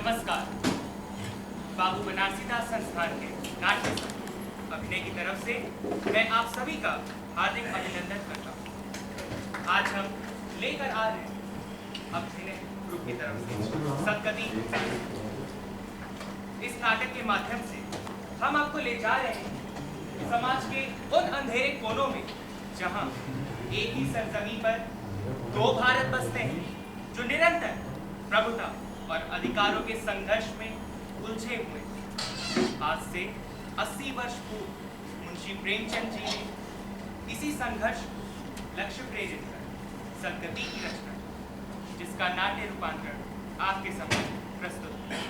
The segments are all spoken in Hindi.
नमस्कार। बाबू बनारसीदास संस्थान के नाट्य संघ अभिनय की तरफ से मैं आप सभी का हार्दिक अभिनंदन करता हूँ। आज हम लेकर आ रहे हैं अभिनय ग्रुप की तरफ से सदगति। इस नाटक के माध्यम से हम आपको ले जा रहे हैं समाज के उन अंधेरे कोनों में जहां एक ही सरजमी पर दो भारत बसते हैं, जो निरंतर प्रभुता और अधिकारों के संघर्ष में उलझे हुए हैं। आज से 80 वर्ष पूर्व मुंशी प्रेमचंद जी ने इसी संघर्ष लक्ष्य प्रेरित कर सदगति की रचना की, जिसका नाट्य रूपांतरण आपके सामने प्रस्तुत है।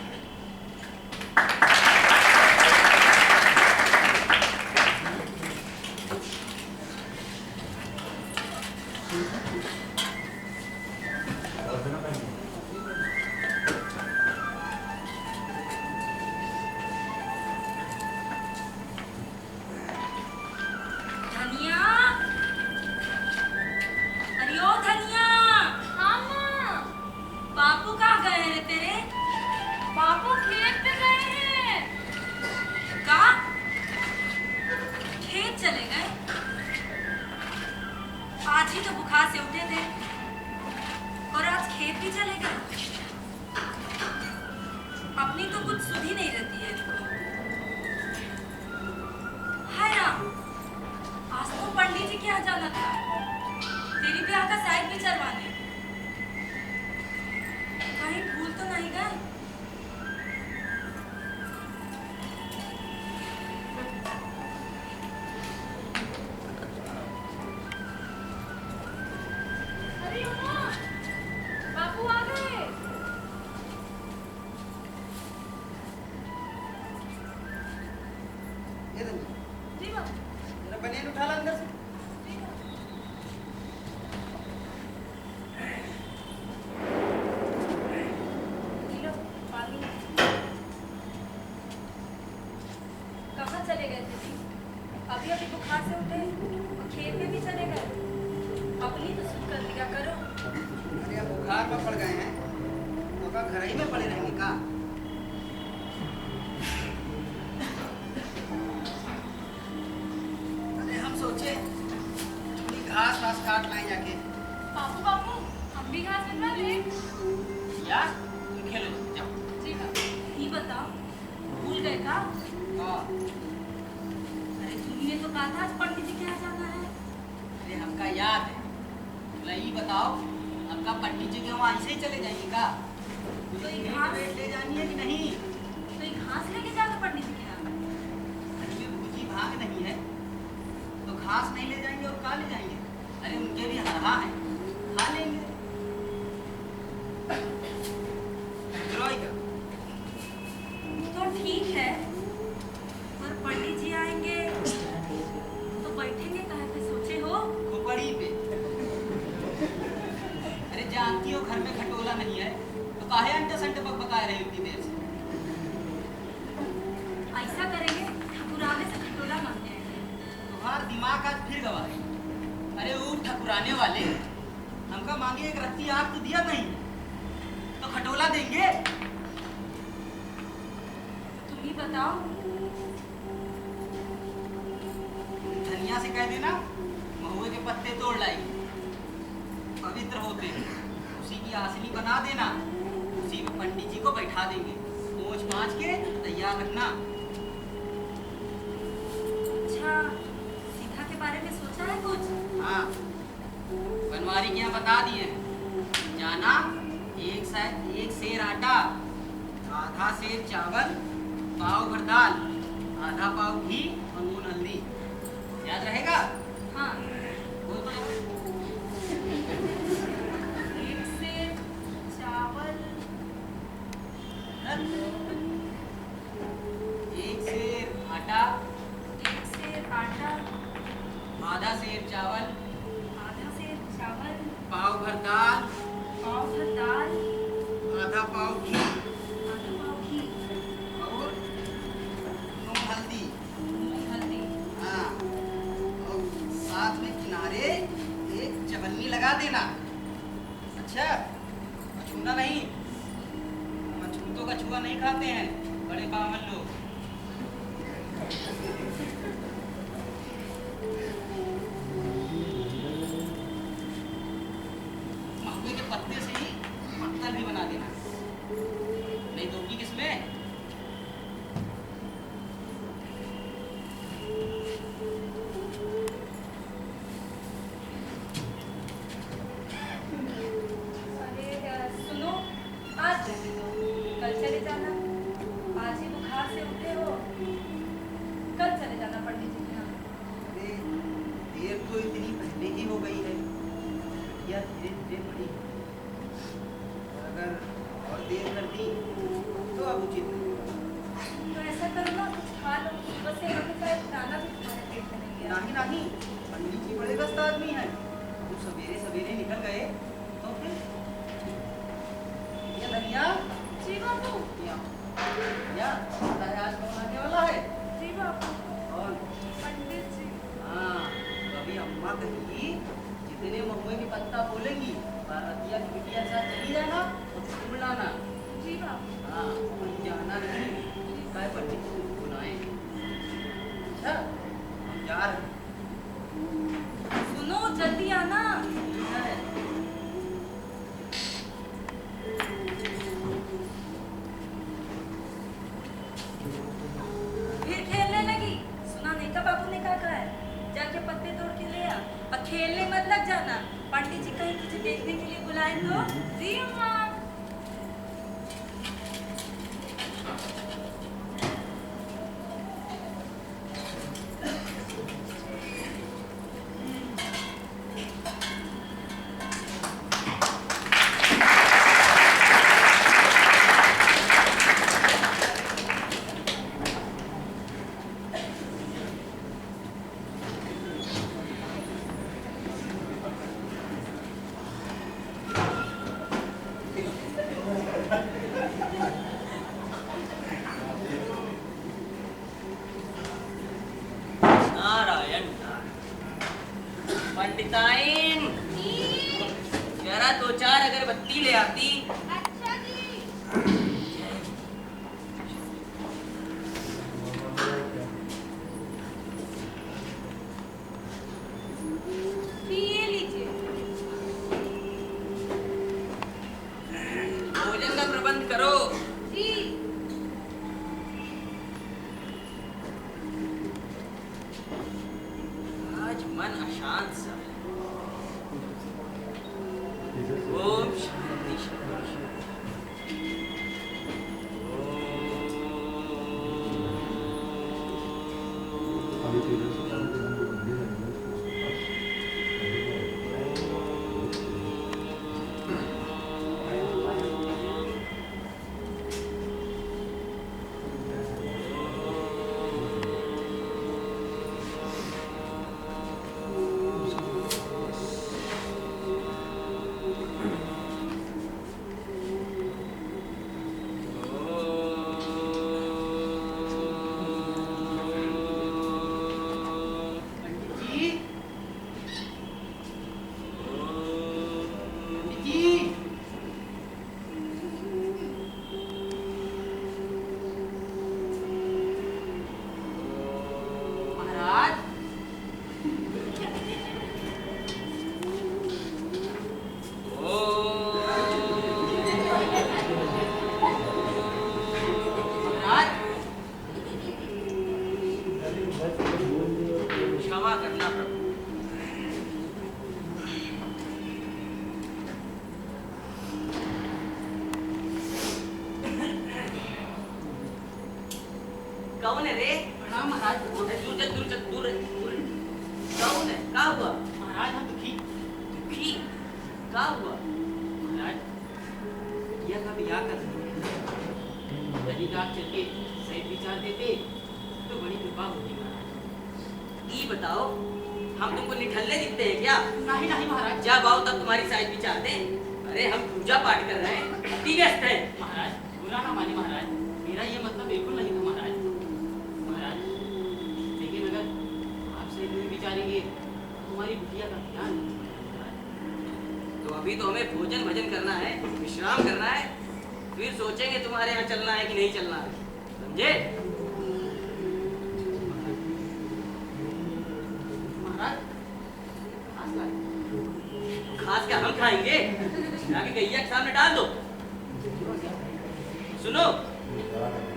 लगा देना। अच्छा, छूना नहीं, मैं छू तो औरतों का छुआ नहीं खाते हैं बड़े बामन लोग। महुए के पत्ते से ही पत्तल भी बना देना, नहीं दोगी किसमें? जितने महुए की पत्ता बोलेंगी बारातिया की बिटिया के साथ चली जाना और छुड़ लाना। जी बाबू। हाँ, वहीं जाना नहीं, काय पंडित को बुलाएं। अच्छा, हम जा रहे हैं। सुनो, जल्दी आना। फिर खेलने लगी। सुना नहीं का बाबू ने क्या कहा है? जाके पत्ते तोड़ के ले आ और खेलने मत लग जाना। पंडित जी कहीं तुझे देखने के लिए बुलाए तो जी अम्मा। पंडिताइन, जरा दो चार अगरबत्ती ले आती। अच्छा जी। ये लीजिए। भोजन का प्रबंध करो। जी। आज मन अशांत सा है। ओम शांति शांति। क्षमा करना प्रभु। कौन है रे? प्रणाम महाराज। दूर दूर कौन है? क्या हुआ महाराज? हम दुखी। दुखी? क्या हुआ महाराज? यह का ब्याह कर रही है। यदि आप चल के सही विचार देते तो बड़ी कृपा होती महाराज। ये बताओ, हम तुमको निठल्ले दिखते हैं क्या? नहीं नहीं महाराज। जब आओ तब तुम्हारी साइड विचार दें। अरे हम पूजा पाठ कर रहे हैं, अति व्यस्त है। महाराज बुरा ना माने महाराज, मेरा ये मतलब बिल्कुल नहीं था महाराज। महाराज लेकिन अगर आप सही नहीं विचारेंगे तो हमारी बिटिया का ध्यान तो अभी तो हमें भोजन भजन करना है, विश्राम करना है। फिर सोचेंगे तुम्हारे यहाँ चलना है कि नहीं चलना है, समझे? महाराज घास लाए। घास क्या हम खाएंगे? जाके गैया के सामने डाल दो। सुनो,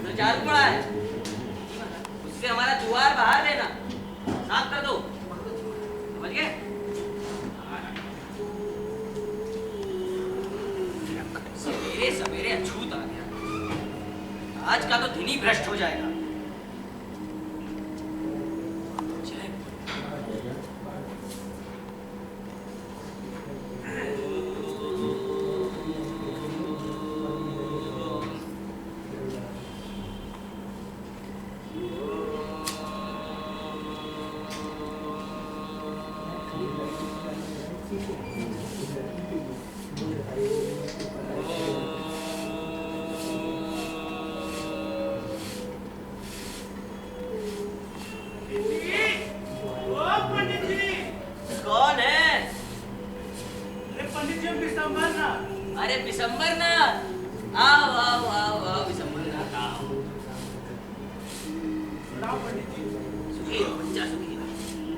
तो चारू पड़ा है, उससे हमारा जुआर बाहर लेना, साफ कर दो, समझ गए? सवेरे सवेरे अछूत आ गया, आज का तो दिन ही भ्रष्ट हो जाएगा। अरे बिशंबर नाथ, आओ आओ आओ आओ बिशंबर नाथ आओ। सुखी रहो बच्चा, सुखी रहो।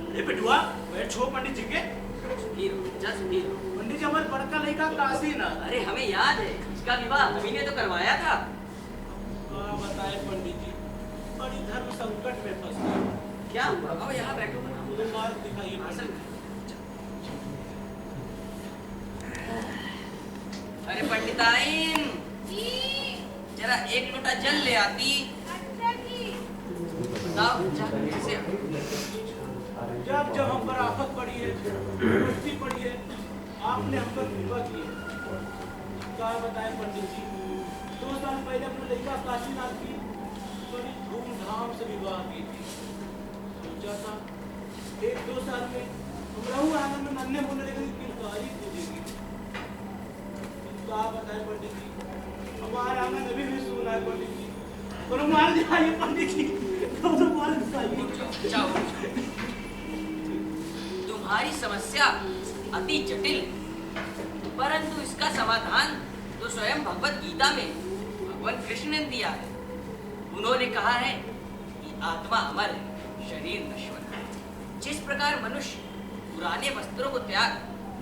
अरे बेटुआ बैठ छो पंडित जी के। सुखी रहो बच्चा, सुखी रहो। पंडित जी हमारे बड़का लड़का काशी ना। अरे हमें याद है, इसका विवाह हमी ने तो करवाया था। बताए पंडित जी, बड़ी धर्म संकट में फंस गए। क्या हुआ? आओ यहाँ बैठो, मुझे मार्ग दिखाइए आसन पंडित। अरे पंडिताइन, जरा एक लोटा जल ले आती। बताओ बच्चा कैसे? जब जब हम पर आफत पड़ी है, मुश्किल पड़ी है, आपने हम पर कृपा की है। क्या बताए पंडित जी, 2 साल पहले अपने लड़का काशीनाथ की बड़ी धूमधाम से विवाह की थी। सोचा था 1-2 साल में हम रहूं आंगन में नन्हे मुन्ने लेकर किलकारी पूजेगी। क्या बताए पंडित जी, हमारे आंगन अभी भी सुना है पंडित जी। और मार दिखाइए पंडित जी, तो मार दिखाइए। जाओ, तुम्हारी समस्या अति जटिल है, परंतु इसका समाधान तो स्वयं भगवत गीता में भगवान कृष्ण ने दिया है। उन्होंने कहा है कि आत्मा अमर है, शरीर नश्वर है। जिस प्रकार मनुष्य पुराने वस्त्रों को त्याग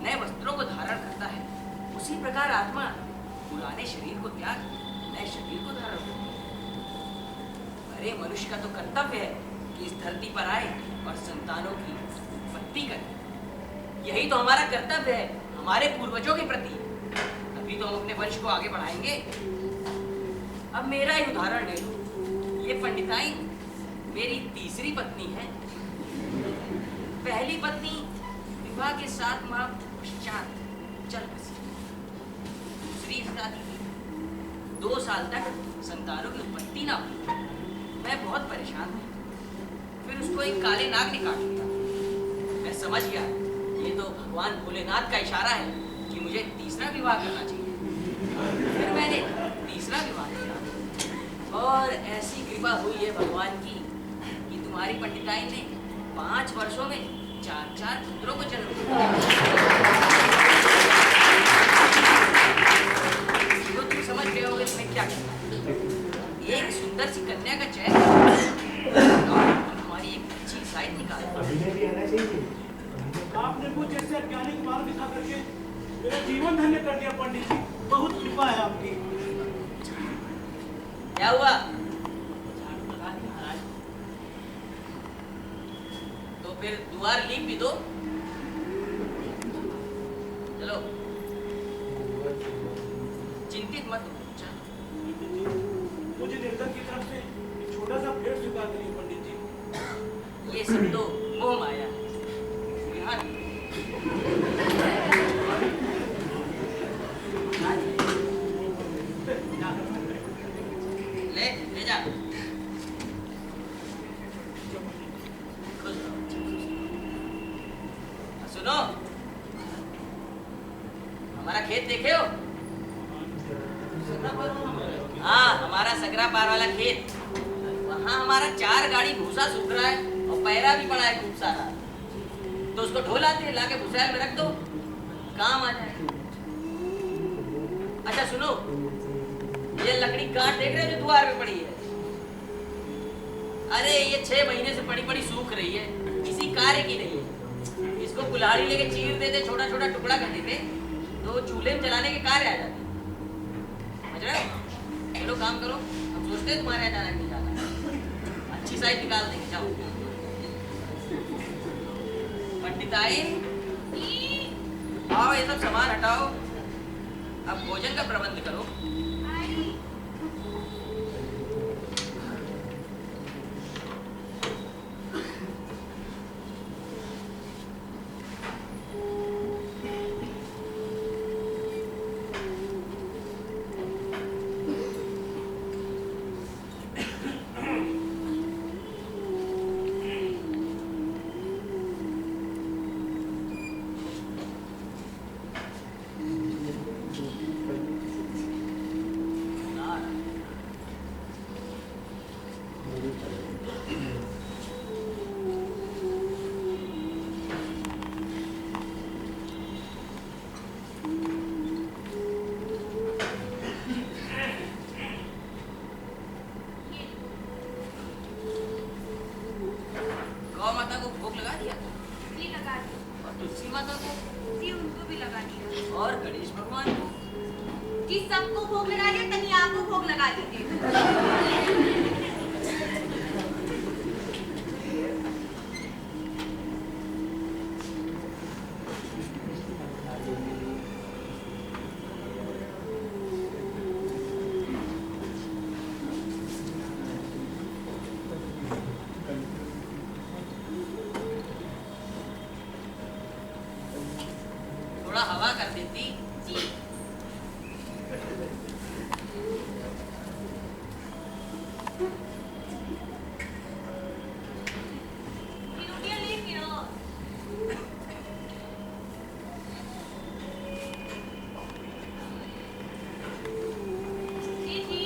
नए वस्त्रों को धारण करता है, उसी प्रकार आत्मा पुराने शरीर को त्याग नए शरीर को धारण करता है। अरे मनुष्य का तो कर्तव्य है कि इस धरती पर आए और संतानों की उत्पत्ति करे। यही तो हमारा कर्तव्य है हमारे पूर्वजों के प्रति, तभी तो हम अपने वंश को आगे बढ़ाएंगे। अब मेरा ही उदाहरण ले लो। ये पंडिताइन मेरी तीसरी पत्नी है। पहली पत्नी विवाह के 7 माह पश्चात चल बसी। दूसरी शादी की 2 साल तक संतानों की उत्पत्ति ना हुई। मैं बहुत परेशान था। फिर उसको एक काले नाग ने काट लिया। मैं समझ गया ये तो भगवान भोलेनाथ का इशारा है कि मुझे तीसरा विवाह करना चाहिए। फिर मैंने तीसरा विवाह किया और ऐसी कृपा हुई है भगवान की कि तुम्हारी पंडिताइन ने 5 वर्षों में 4 पुत्रों को जन्म दिया। तो तुम समझ गए होगे तुम्हें क्या करना है। एक सुंदर सी कन्या का चयन तुम्हारी एक अच्छी साइड निकाल। आपने मुझे जैसे अज्ञानी मार्ग दिखा करके मेरा जीवन धन्य कर दिया पंडित जी, बहुत कृपा है आपकी। क्या हुआ? तो फिर द्वार लीप भी दो। चलो चिंतित मत हो। मुझे निर्धन की तरफ से एक छोटा सा भेंट स्वीकार करिए पंडित जी। ये सब तो मोह माया है। ले जा। सुनो, हमारा खेत देखे हो? हाँ, हमारा सकरा पार वाला खेत। वहाँ हमारा 4 गाड़ी भूसा सूख रहा है और पैरा भी पड़ा है खूब सारा। तो उसको ढो लाते लाके भूसायल में रख दो, काम आ जाए। अच्छा सुनो, ये लकड़ी काट देख रहे हो जो द्वार पे पड़ी है? अरे ये 6 महीने से पड़ी पड़ी सूख रही है, किसी कार्य की नहीं है। इसको कुल्हाड़ी लेके चीर देते, छोटा छोटा टुकड़ा कर देते, तो चूल्हे में जलाने के कार्य आ जाते। समझ रहे हो? चलो काम करो, हम सोचते हैं तुम्हारे यहाँ जाना नहीं जाना। अच्छी साइड निकाल देंगे, जाओ। पंडिताइन, आओ ये सब सामान हटाओ, अब भोजन का प्रबंध करो। गौ माता को भोग लगा दिया? जी लगा दिया। और तुलसी माता को? जी उनको भी लगा दिया। और गणेश भगवान को? जी सबको भोग लगा दिया, तनी आपको भोग लगा दीजिए। थोड़ा हवा कर देती। जी रोटियां लेके आओ। जी जी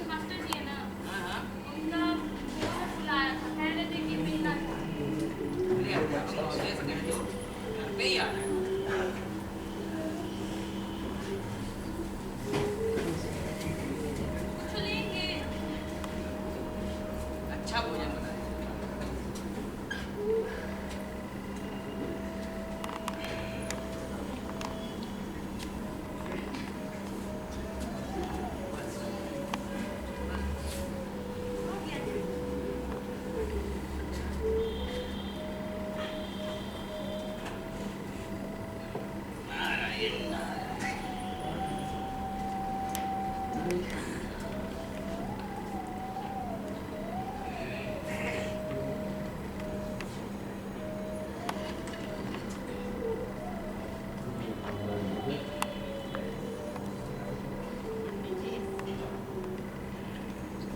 मास्टर जी है ना, हाँ हाँ। उनका बुलाया था, कह रहे थे कि मिलना था। अरे अब ले सकते हो, घर पे ही आना है। कुछ लेंगे। अच्छा भोजन बनाए। हो गया जी। नारायण नारायण।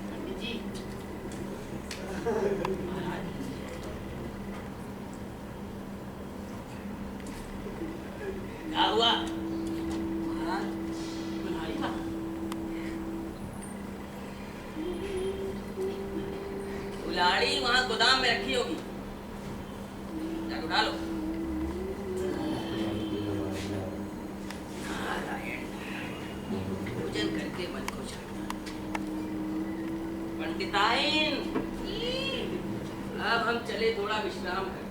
पंडित जी, क्या हुआ? महाराज कुल्हाड़ी का कुल्हाड़ी वहाँ गोदाम में रखी होगी, जाकर डालो। नारायण, भोजन करके मन को शांत। पंडिताइन, अब हम चले थोड़ा विश्राम कर।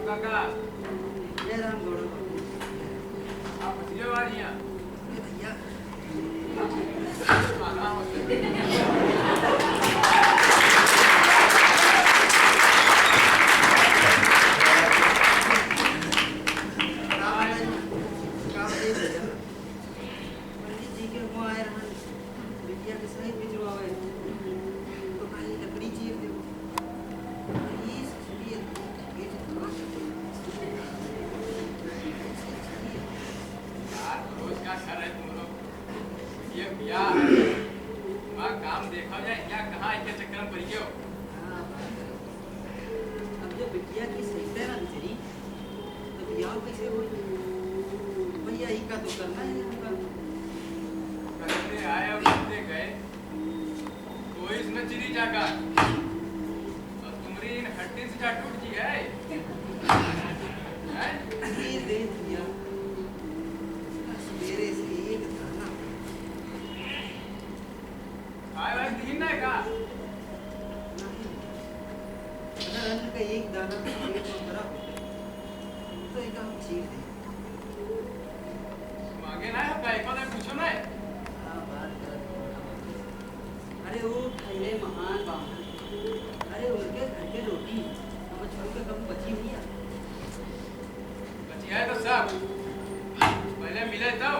काका जय राम गौरव बाबू। आप मछली वाली हैं भैया आराम से पंडित जी के वहाँ आए रहन बिटिया के सहित भिजवावे तो कहीं लकड़ी चीर दे ये ससुरिया ये यार रोज का कर रहे तुम लोग ये ब्याह है वहाँ काम देखा जाए क्या कहाँ इतने चक्कर में पड़ गए हो अब जब बिटिया की सही ना बेचारी तो बियाह कैसे हो भैया ही का तो करना है हमका करते आए और करते गए कोई इसमें चिरी जागा और तुम्हारी इन हड्डी से जा टूट जी है हैं? ये दे दिया मेरे से एक दाना आए भाई दिन ना का नहीं अगर अन्न का एक दाना भी पेट में भरा हो तो एक हम चीर दे मांगे ना है भाई को पूछो ना हाँ बात कर अरे वो खैरे महान बामन अरे उनके घर के रोटी हम छोड़ के कब बची हुई है बची है तो सब पहले मिले तो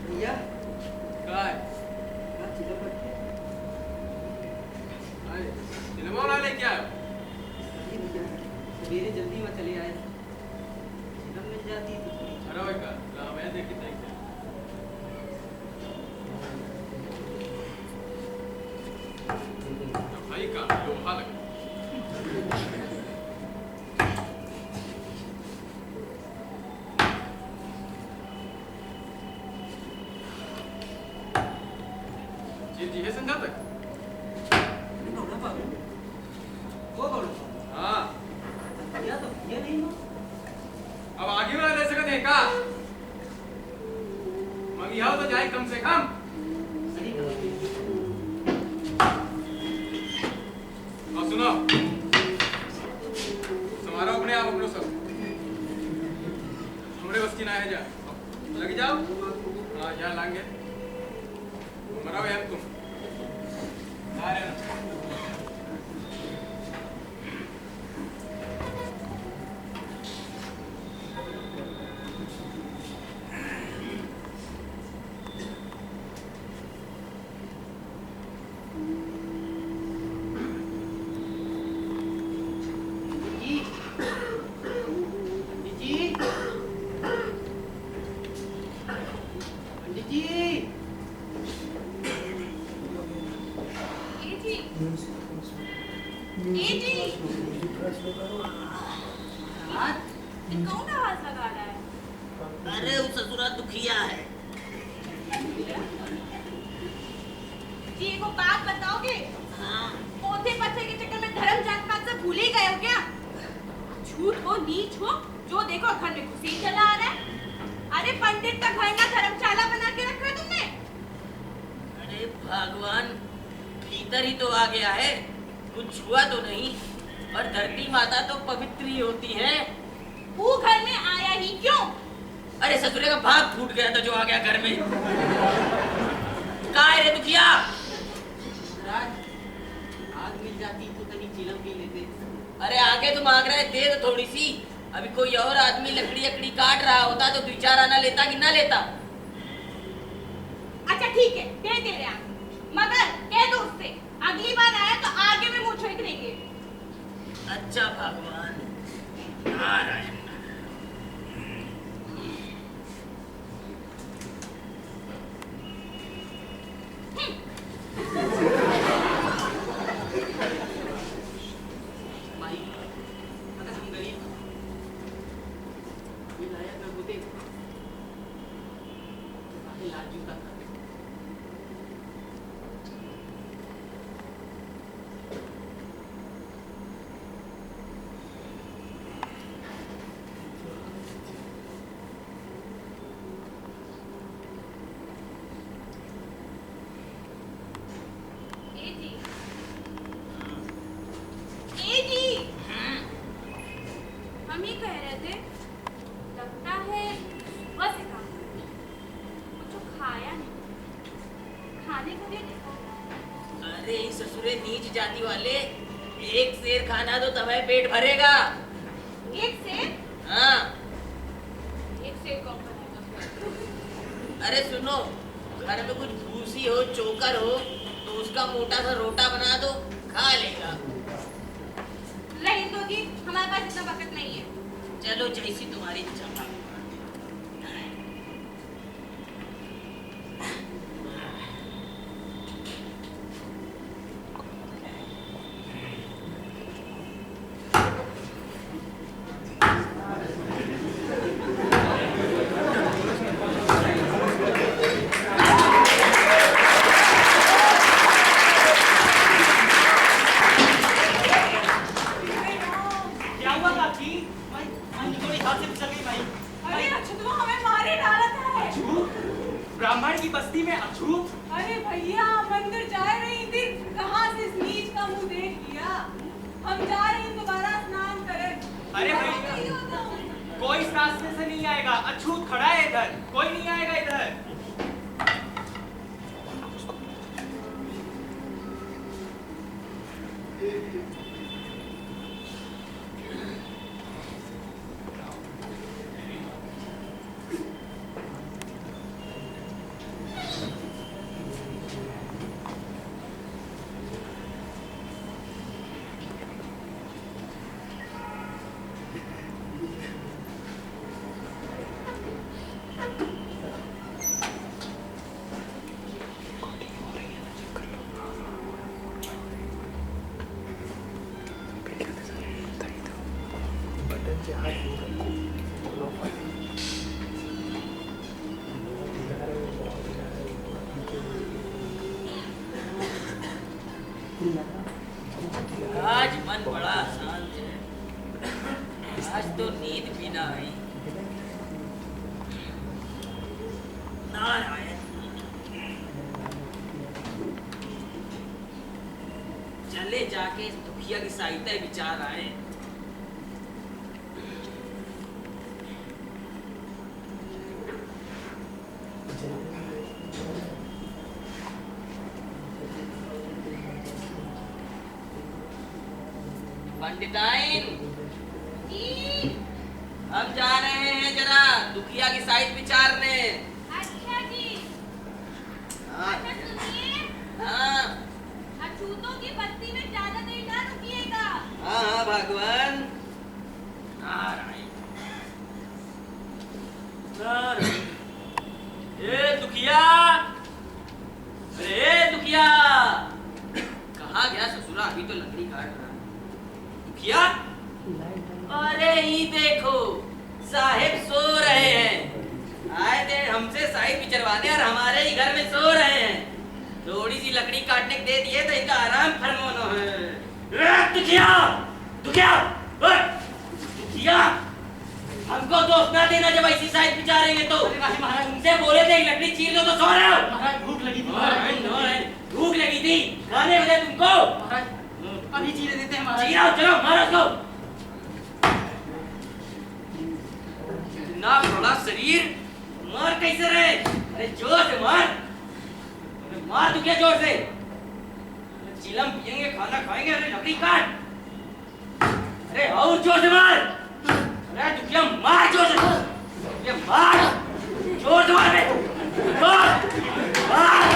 भैया काय का चिलपट के आए दिलवा ना लेके आयो अरे भैया सवेरे जल्दी में चले आए चिलम मिल जाती तो थोड़ी अरे भाई का ला मैं देखी तक भाई का लोहा लगा जी है संध्या तक गौड़ा बाबू वो गौड़ा बाबू हाँ भैया तो भैया नहीं हो अब आगे वाला ले सकते हैं का मंगिया तो जाए कम से कम सही कहा और सुनो समारोह अपने आप अपनो सब हमरे बस की ना है जा लग जाओ हाँ यहाँ लाएंगे मराओ यार तुम आ रहे ना जी पंडित जी पंडित जी हाथ कौन आवाज लगा रहा है? अरे वो ससुरा दुखिया है जी एगो बात बताओगे? हाँ पोते पत्थर के चक्कर में धर्म जात पात से भूल ही गए हो क्या? झूठ हो नीच हो जो देखो घर में घुसी चला आ रहा है। अरे पंडित का घर ना धर्मशाला बना के रखा है तुमने। अरे भगवान भीतर ही तो आ गया है, कुछ हुआ तो नहीं। और धरती माता तो पवित्र ही होती है। वो घर में आया ही क्यों? अरे ससुरे का भाग फूट गया था जो आ गया घर में। काय रे दुखिया? राज आग मिल जाती तो तनी चिलम पी लेते अरे आगे तो मांग रहे दे तो थोड़ी सी। अभी कोई और आदमी लकड़ी लकड़ी काट रहा होता तो 2-4 आना लेता कि ना लेता। अच्छा ठीक है दे दे रहे हैं, मगर कह दो उससे अगली बार आया तो आगे में मुंह छोड़ देंगे। अच्छा भगवान नारायण। माई अगर हम गरीब ये लायक न होते तो काहे लाज जूता खाते कह रहे थे? लगता है सुबह से काम कर रहे हैं। कुछ खाया नहीं, खाने को दे दे। अरे ससुरे नीच जाति वाले, एक सेर खाना दो तुम्हें पेट भरेगा। एक सेर? हाँ। एक सेर कौन खाएगा? अरे सुनो, घर में कुछ भूसी हो, चोकर हो तो उसका मोटा सा रोटा बना दो, खा लेगा। रही दोगी, हमारे पास इतना वक्त नहीं है। चलो जैसी तुम्हारी इच्छा। क्या हुआ काकी? थोड़ी हाथ से फिसल गई भाई। अरे अछूत हमें मारे डाला था। अछूत? ब्राह्मण की बस्ती में अछूत? अरे भैया मंदिर जा रही थी, कहाँ से इस नीच का मुंह देख लिया। हम जा रहे हैं दोबारा स्नान करें। अरे भैया, कोई इस रास्ते से नहीं आएगा। अछूत खड़ा है इधर, कोई नहीं आएगा इधर। आज मन बड़ा शांत है, आज तो नींद भी ना आई। नारायण, चले जाके इस दुखिया की सहायता विचार आए। पंडिताइन, हम जा रहे हैं जरा दुखिया की साइड विचारने। अच्छा जी। हाँ। अच्छा सुनिए, हाँ अछूतों की बस्ती में ज्यादा देर ना रुकिएगा। हाँ हाँ भगवान। नारायण नारायण। ए दुखिया, अरे दुखिया, कहाँ गया ससुरा? अभी तो लकड़ी काट रहा है। दुखिया, अरे ही देखो साहिब सो रहे हैं। आए थे हमसे साहिब विचरवाने और हमारे ही घर में सो रहे हैं। थोड़ी सी लकड़ी काटने के दे दिए तो इनका आराम फरमाना है। दुखिया, दुखिया, ओए, दुखिया, हमको दोस्त ना देना जब ऐसी साइड विचारेंगे तो। तुमसे बोले थे लकड़ी चीर दो तो सो रहे हो। महाराज भूख लगी थी। भूख लगी थी, खाने को दे तुमको। अभी चीरे देते हैं महाराज। चीराओ, चलो मारो उसको। इतना बड़ा शरीर, मार कैसे रहे? अरे जोर से मार, अरे मार दुखिया जोर से। चिलम पियेंगे, खाना खाएंगे, अरे लकड़ी काट। अरे और जोर से मार। अरे दुखिया मार जोर से, ये मार जोर से मार बे, जोर मार।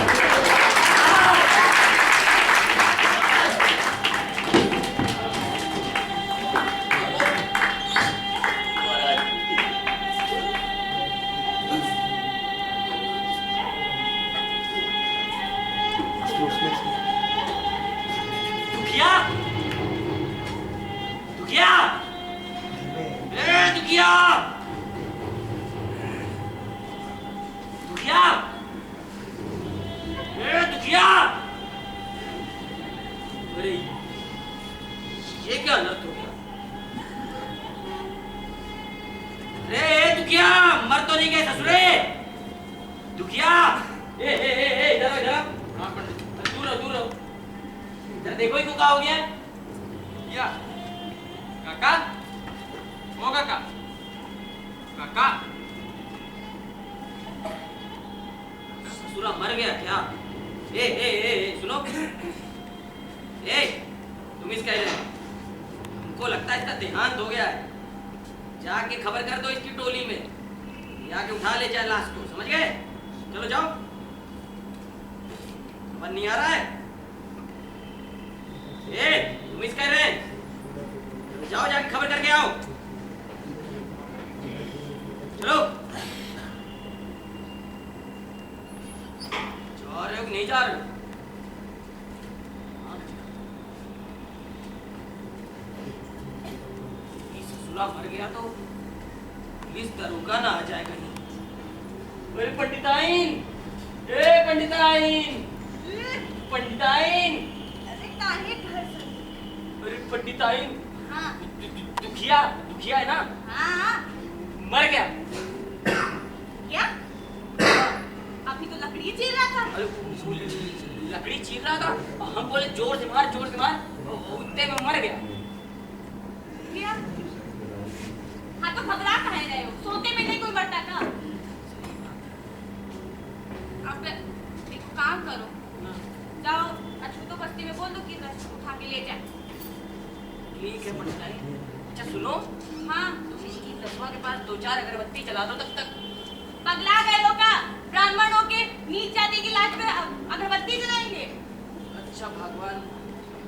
दुखिया, दुखिया, दुखिया, दुखिया, दुखिया। अरे ये क्या हालत हो गया? अरे दुखिया, मर तो नहीं गए ससुरे? दुखिया, इधर इधर। हाँ पंडित, दूर रहो, दूर रहो। इधर देखो इनको क्या हो गया? या काका, ओ काका, ससुरा मर गया क्या? ए सुनो, तुम इसका हमको लगता है इसका देहांत हो गया है। जाके खबर कर दो इसकी टोली में, जाके उठा ले जाए लाश को, समझ गए? चलो जाओ, खबर नहीं आ रहा है? तुम इस कह रहे हैं, जाओ जाके खबर करके आओ। चलो, जा रहे हो कि नहीं जा रहे हो? ससुरा मर गया तो पुलिस दरोगा ना आ जाए कहीं। अरे पंडिताइन, पंडिताइन, अरे काहे घर से? अरे पंडिताइन, हाँ दुखिया है ना? हाँ मर गया। क्या? अभी तो लकड़ी चीर रहा था। अरे लकड़ी चीर रहा था, हम बोले जोर से मार, उतने में मर गया। क्या? हाँ तो घबरा काहे रहे हो? सोते में नहीं कोई मरता का? अब एक काम करो, जाओ अछूतो बस्ती में बोल दो कि उठा के ले जाए। ठीक है पंडिताइन। अच्छा सुनो, हाँ तुम इसकी लसवा के पास 2-4 अगरबत्ती जला दो तब तक। पगला गए हो का? ब्राह्मणों के नीच जाति की लाश पे अगरबत्ती जलाएंगे? अच्छा भगवान,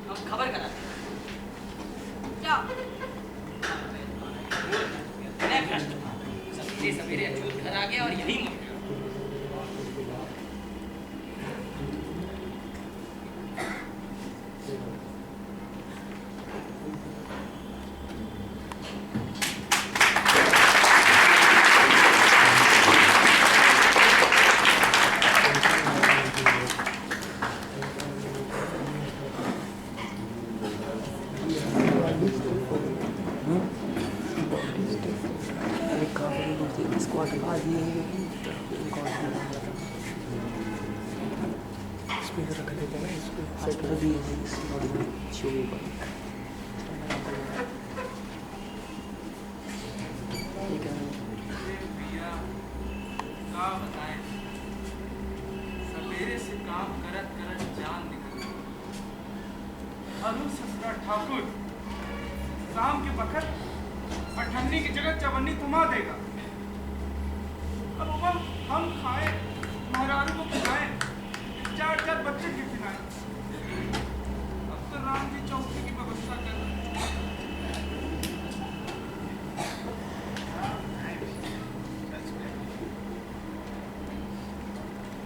हम खबर कराते हैं। जाओ। मैं भ्रष्ट हूँ, सवेरे अछूत घर आ गया और यही मर गया। सवेरे से काम करत जान निकल। अरुण ससुरा ठाकुर शाम के वक्त अठन्नी की जगह चवन्नी थमा देगा। अब हम खाए, महारानी को खिलाए, 4 बच्चे की खिलाए। अब तो राम जी चौकी की व्यवस्था कर रहे हैं।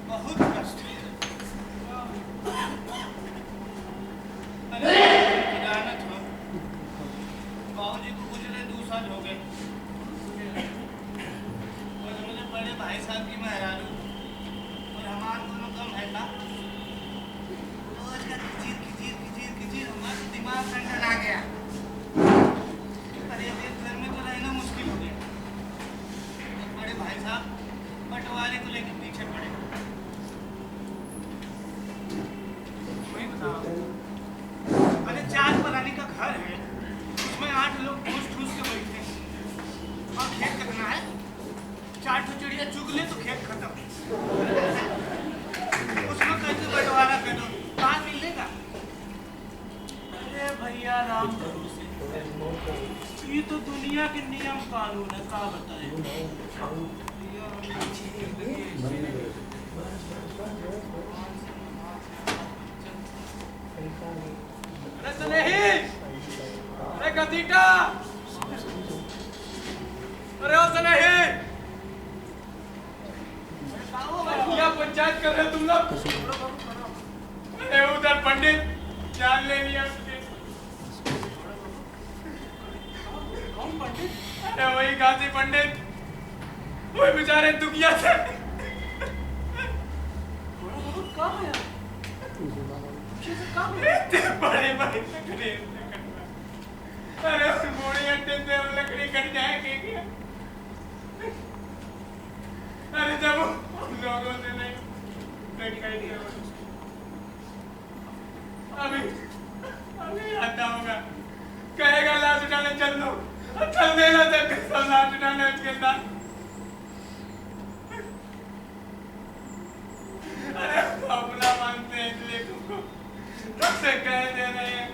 बहुत कष्ट है। बाबूजी को गुजरे 2 साल हो गए और मेरे बड़े भाई साहब की मेहरारू और हमारे दोनों कम है ना, रोज का खिचीर हमारा दिमाग ठंडा आ गया। अरे घर में तो रहना मुश्किल हो गया। बड़े भाई साहब बंटवारे को लेकर पीछे पड़े। अरे 4 परानी का घर है, उसमें 8 लोग ठूस के बैठे हैं और खेत कटना है। 4 चिड़िया चुग ले तो खेत खत्म। उसमें कैसे बंटवारा करो, कहाँ मिलेगा? अरे भैया राम भरोसे, ये तो दुनिया के नियम कानून है, क्या बताएं। अरे सनेही, अरे गतीटा, अरे ओ सनेही, क्या पंचायत कर रहे तुम लोग? अरे उधर पंडित जान ले लिया उसके। कौन पंडित? अरे वही गाजी पंडित, वही बेचारे दुखिया से। कहाँ है? बड़े लकड़ी, अरे उस बूढ़ी अंडे से लकड़ी कट जाएगी क्या? अरे जब हम लोगों से नहीं अभी आता होगा, कहेगा लाश उठाने चल दो, चल देना तक सब लाश उठाने उसके साथ। अरे अपना मानते हैं इसलिए तुमको तब से कह दे रहे हैं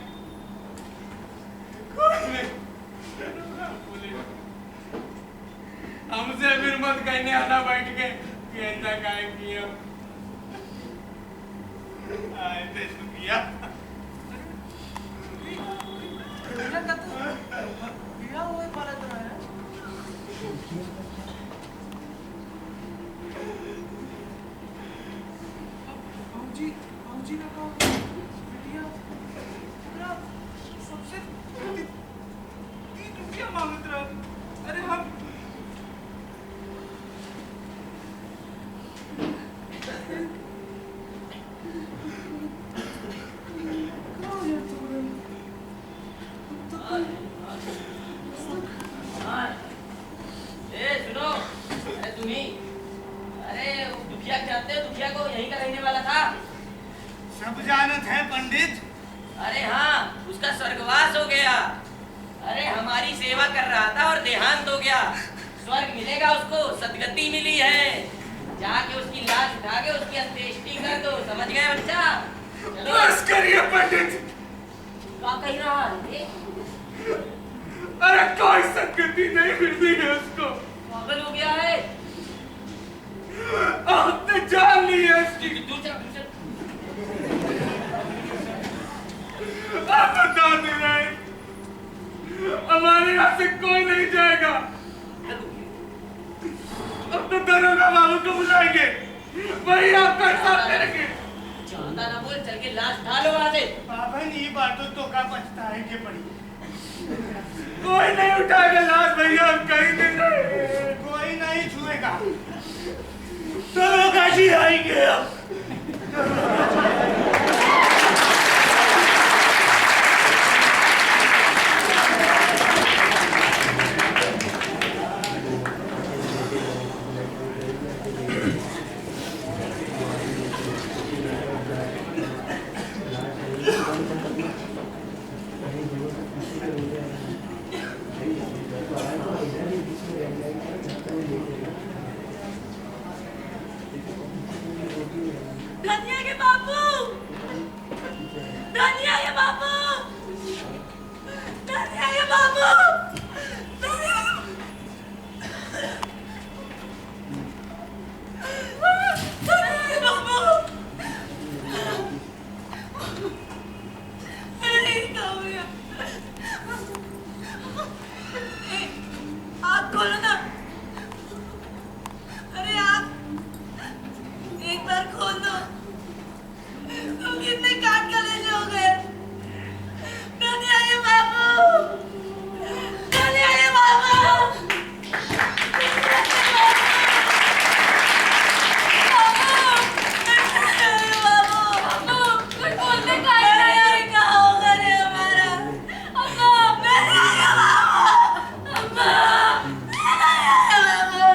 कोई नहीं हमसे फिर मत कहने आना बैठ के कि ऐसा काहे किया ऐसे तो किया जी ने कहा बिटिया मेरा सबसे 3 रुपया मांगत रहा। अरे हम सुनो, अरे तुम्ही, अरे दुखिया जानते हो, दुखिया को यहीं का रहने वाला था। सब जानत है पंडित। अरे हाँ, उसका स्वर्गवास हो गया। अरे हमारी सेवा कर रहा था और देहांत हो गया। स्वर्ग मिलेगा उसको, सदगति मिली है। जाके उसकी लाश उठा के उसकी अंत्येष्टि कर दो, समझ गए बच्चा? चलो। बस करिए पंडित। क्या कह रहा है? अरे कोई सदगति नहीं मिलती है उसको। पागल हो गया है। आपने जान ली है उसकी। दूर चल, दूर चल। आप बता दे रहे हैं हमारे यहाँ से कोई नहीं जाएगा। अब तो दरोगा बाबू को बुलाएंगे, वही आपका हिसाब करेंगे। ज्यादा ना बोल, चल के लाश ढालो वहां से। बाबा ये बातों तो का पछता है के पड़ी। कोई नहीं उठाएगा लाश भैया, हम कहीं नहीं रहे। कोई नहीं छुएगा। दरोगा जी आएंगे अब। धनिया के बाबू, धनिया के बाबू, धनिया के बाबू, धनिया के बाबू। अरे क्या हो गया? आँख खोलो ना। अरे आँख एक बार खोल दो। तुम कितने काट कलेजे हो गए। धनिया के बाबू, धनिया के बाबू, कुछ बोलने का ही नहीं। क्या होगा रे हमारा? अम्मा, धनिया के बाबू, अम्मा, धनिया के बाबू,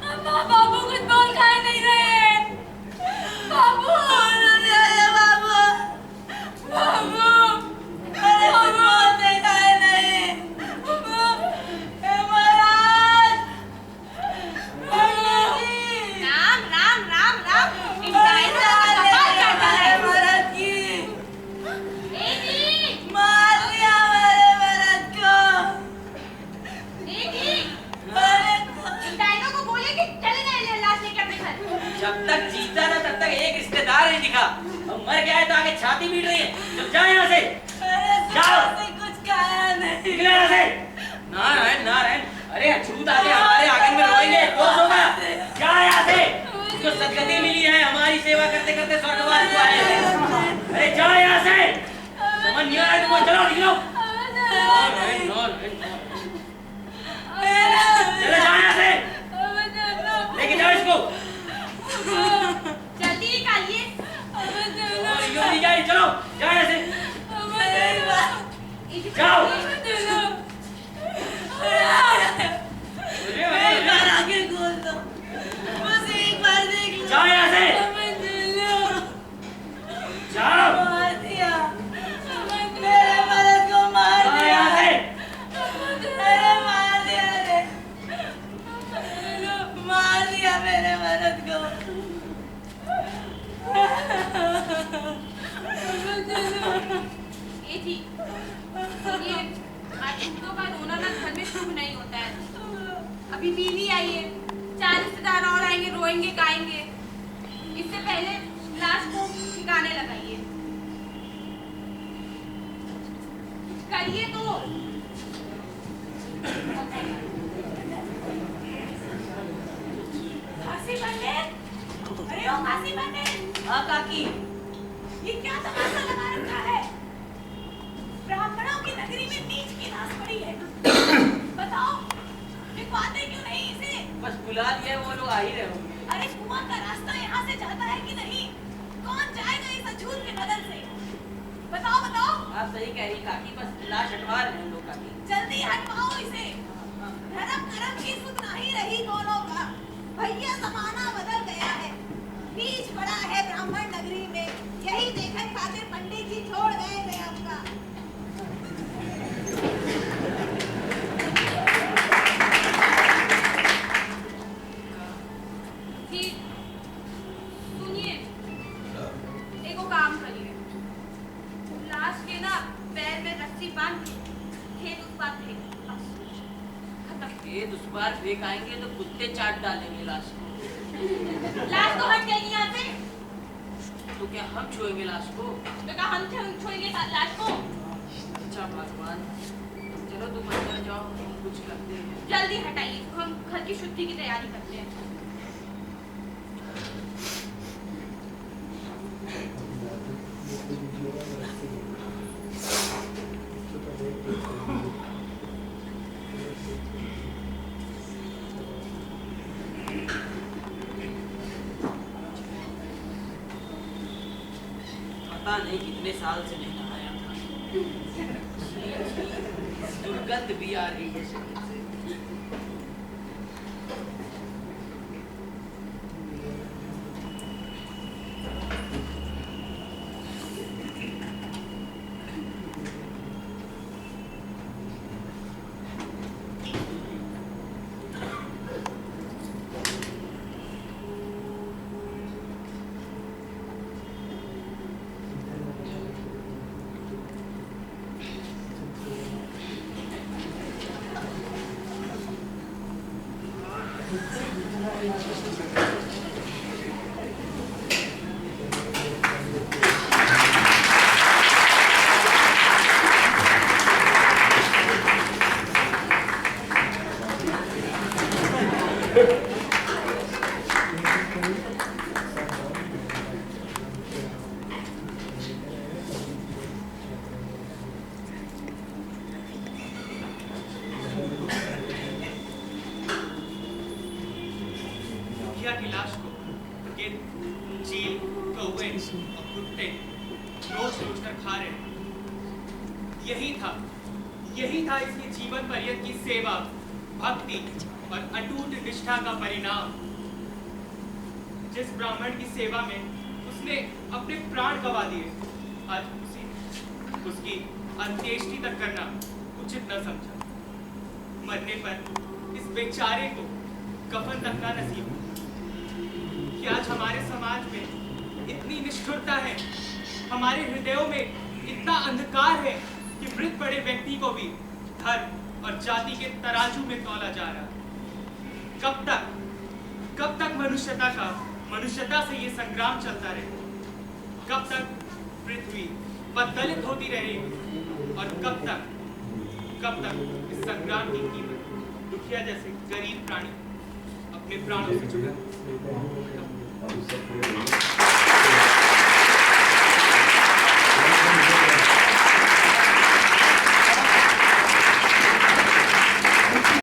अम्मा, बाबू कुछ बोल काहे नहीं रहे? बाबू, धनिया के बाबू, बाबू, अरे बाबू बोलने काहे नहीं? बाबू, हे महाराज, राम राम राम राम इन डायनों का कपाल काटा है। महाराज की ए जी, मार दिया मेरे महाराज को। ए जी, अरे इन डायनों को बोले कि चले जाए लाश लेके अपने घर। जब तक जीता था तब तक एक रिश्तेदार नहीं दिखा, अब मर गया है तो आगे छाती पीट रही है। चुप जाओ यहाँ से। जाओ। से कुछ खाया नहीं। निकले यहाँ से। नारायण नारायण, अरे अछूत आगे हमारे आंगन में रोएंगे, दोष होगा। जा यहाँ से। उसको सदगति मिली है, हमारी सेवा करते करते स्वर्गवास हुआ है। अरे जाओ यहाँ से। समझ नहीं आ रहा है तुमको, चलो निकलो। नारायण नारायण, चले जाओ यहाँ से। लेके जाओ इसको। जल्दी निकालिए। और यूं नहीं जाए, चलो जाओ यहाँ से। जाओ। एक बार आगे खोल दो, बस एक बार देख लो। जाओ यहाँ से। जाओ। मार दिया मेरे मर्द को, मार जाओ दिया। यहाँ से। अरे मार दिया रे, मार दिया मेरे मर्द को। ये जी, ये आशिकों का रोना ना घर में शुभ नहीं होता है। अभी बीवी आई है, 4 रिश्तेदार और आएंगे, रोएंगे गाएंगे। इससे पहले लाश को ठिकाने लगाइए। करिए तो। फांसी पंडित, अरे ओ फांसी पंडित। हाँ काकी, ये क्या तमाशा लगा रखा है? ब्राह्मणों की नगरी में नीच की लाश पड़ी है। बताओ, लिखवाते क्यों नहीं इसे? बस बुला लिया, वो लोग आ ही रहे होंगे। अरे कुआं का रास्ता यहाँ से जाता है कि नहीं? कौन जाएगा इस अछूत के नगर से? बताओ बताओ। आप सही कह रही काकी, बस लाश हटवा रहे हैं हम लोग काकी। जल्दी हटवाओ इसे। धर्म करम की सुध नहीं रही दोनों का। भैया जमाना बदल गया है। बीच पड़ा है ब्राह्मण नगरी में। यही देखने खातिर पंडित जी छोड़ गए थे आपका। जी, सुनिए, एगो काम करिए। लाश के ना पैर में रस्सी बांध के खेत उस पार फेंक। खत्म। ये उस बार फेंक आएंगे तो कुत्ते चाट डालेंगे लाश को। लाश तो हट जाएगी यहाँ से। तो क्या हम छुएंगे लाश को? तो क्या हम छोड़ेंगे लाश को? अच्छा भगवान, चलो तुम अंदर जाओ, हम कुछ करते हैं। जल्दी हटाइए, हम घर की शुद्धि की तैयारी करते हैं। पता नहीं कितने साल से नहीं नहाया था। दुर्गंध भी आ रही है शरीर से। मुखिया की लाश को गिद्ध, चील, कौवे और कुत्ते रोज रोज कर खा रहे हैं। यही था इसके जीवन पर्यंत की सेवा, भक्ति और अटूट निष्ठा का परिणाम। जिस ब्राह्मण की सेवा में उसने अपने प्राण गंवा दिए, आज उसकी अंत्येष्टि तक करना उचित न समझा। मरने पर इस बेचारे को कफन तक ना नसीब हो। कि आज हमारे समाज में इतनी निष्ठुरता है, हमारे हृदयों में इतना अंधकार है कि मृत पड़े व्यक्ति को भी धर्म और जाति के तराजू में तौला जा रहा है। कब तक मनुष्यता से ये संग्राम चलता रहेगा? कब तक पृथ्वी पद्दलित होती रहेगी? और कब तक इस संग्राम की कीमत दुखिया जैसे गरीब प्राणी अपने प्राणों से चुका?